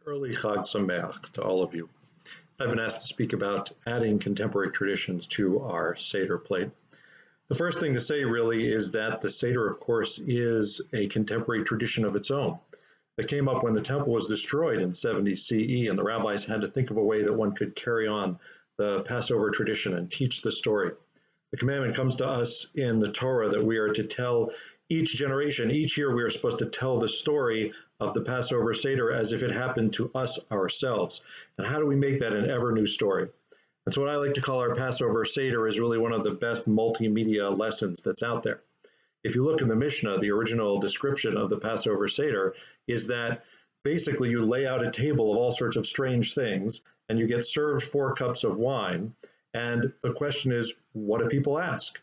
Early Chag Sameach to all of you. I've been asked to speak about adding contemporary traditions to our Seder plate. The first thing to say really is that the Seder, of course, is a contemporary tradition of its own. It came up when the temple was destroyed in 70 CE, and the rabbis had to think of a way that one could carry on the Passover tradition and teach the story. The commandment comes to us in the Torah that we are to tell each generation, each year we are supposed to tell the story of the Passover Seder as if it happened to us ourselves. And how do we make that an ever new story? That's what I like to call our Passover Seder is really one of the best multimedia lessons that's out there. If you look in the Mishnah, the original description of the Passover Seder is that basically you lay out a table of all sorts of strange things and you get served 4 cups of wine. And the question is, what do people ask?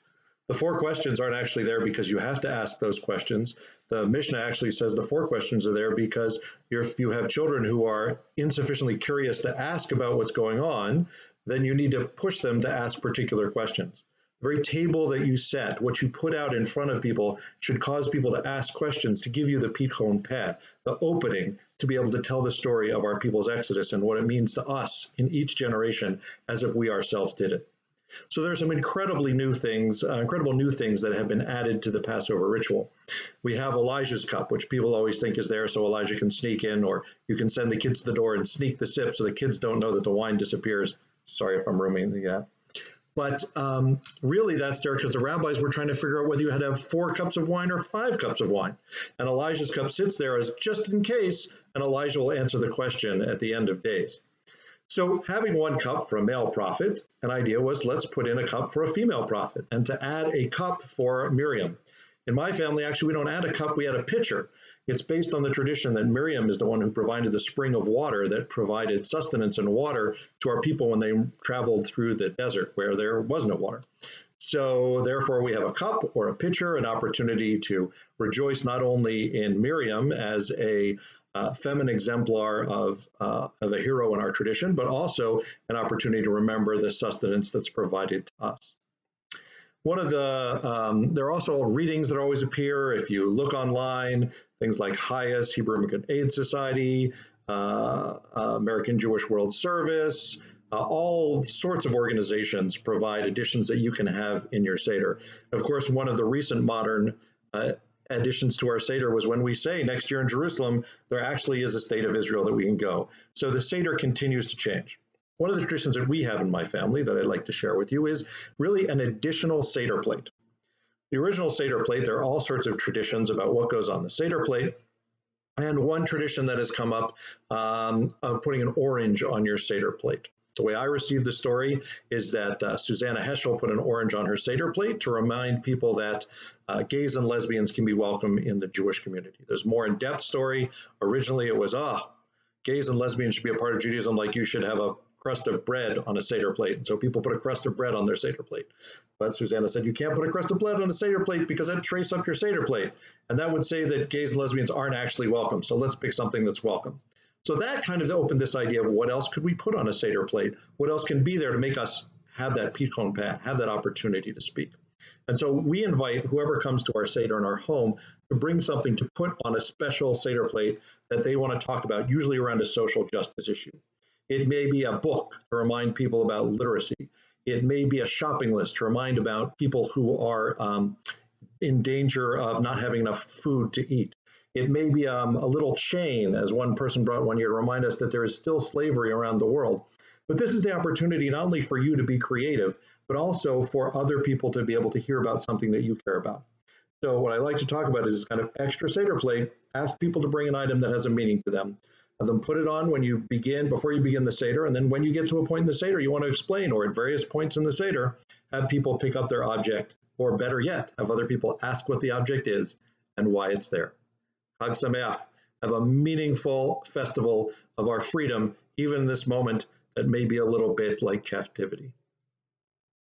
The 4 questions aren't actually there because you have to ask those questions. The Mishnah actually says the 4 questions are there because if you have children who are insufficiently curious to ask about what's going on, then you need to push them to ask particular questions. The very table that you set, what you put out in front of people, should cause people to ask questions, to give you the pitchon peh, the opening to be able to tell the story of our people's exodus and what it means to us in each generation as if we ourselves did it. So there's some incredible new things that have been added to the Passover ritual. We have Elijah's cup, which people always think is there so Elijah can sneak in, or you can send the kids to the door and sneak the sip so the kids don't know that the wine disappears. Sorry if I'm ruining that. But really that's there because the rabbis were trying to figure out whether you had to have 4 cups of wine or 5 cups of wine. And Elijah's cup sits there as just in case, and Elijah will answer the question at the end of days. So having 1 cup for a male prophet, an idea was let's put in a cup for a female prophet and to add a cup for Miriam. In my family, actually, we don't add a cup, we add a pitcher. It's based on the tradition that Miriam is the one who provided the spring of water that provided sustenance and water to our people when they traveled through the desert where there was no water. So therefore, we have a cup or a pitcher, an opportunity to rejoice not only in Miriam as a feminine exemplar of a hero in our tradition, but also an opportunity to remember the sustenance that's provided to us. One of the, there are also readings that always appear. If you look online, things like HIAS, Hebrew Immigrant Aid Society, American Jewish World Service, all sorts of organizations provide editions that you can have in your Seder. Of course, one of the recent modern additions to our Seder was when we say next year in Jerusalem, there actually is a state of Israel that we can go. So the Seder continues to change. One of the traditions that we have in my family that I'd like to share with you is really an additional Seder plate. The original Seder plate, there are all sorts of traditions about what goes on the Seder plate. And one tradition that has come up of putting an orange on your Seder plate. The way I received the story is that Susanna Heschel put an orange on her Seder plate to remind people that gays and lesbians can be welcome in the Jewish community. There's more in-depth story. Originally it was, gays and lesbians should be a part of Judaism, like you should have a crust of bread on a Seder plate. And so people put a crust of bread on their Seder plate. But Susanna said, you can't put a crust of bread on a Seder plate because that'd trace up your Seder plate. And that would say that gays and lesbians aren't actually welcome. So let's pick something that's welcome. So that kind of opened this idea of what else could we put on a Seder plate? What else can be there to make us have that pitchon peh, have that opportunity to speak? And so we invite whoever comes to our Seder in our home to bring something to put on a special Seder plate that they want to talk about, usually around a social justice issue. It may be a book to remind people about literacy. It may be a shopping list to remind about people who are in danger of not having enough food to eat. It may be a little chain, as one person brought one year, to remind us that there is still slavery around the world. But this is the opportunity not only for you to be creative, but also for other people to be able to hear about something that you care about. So what I like to talk about is this kind of extra Seder plate. Ask people to bring an item that has a meaning to them. And then put it on when you begin, before you begin the Seder, and then when you get to a point in the Seder you want to explain, or at various points in the Seder, have people pick up their object, or better yet, have other people ask what the object is and why it's there. Chag Sameach, have a meaningful festival of our freedom, even in this moment that may be a little bit like captivity.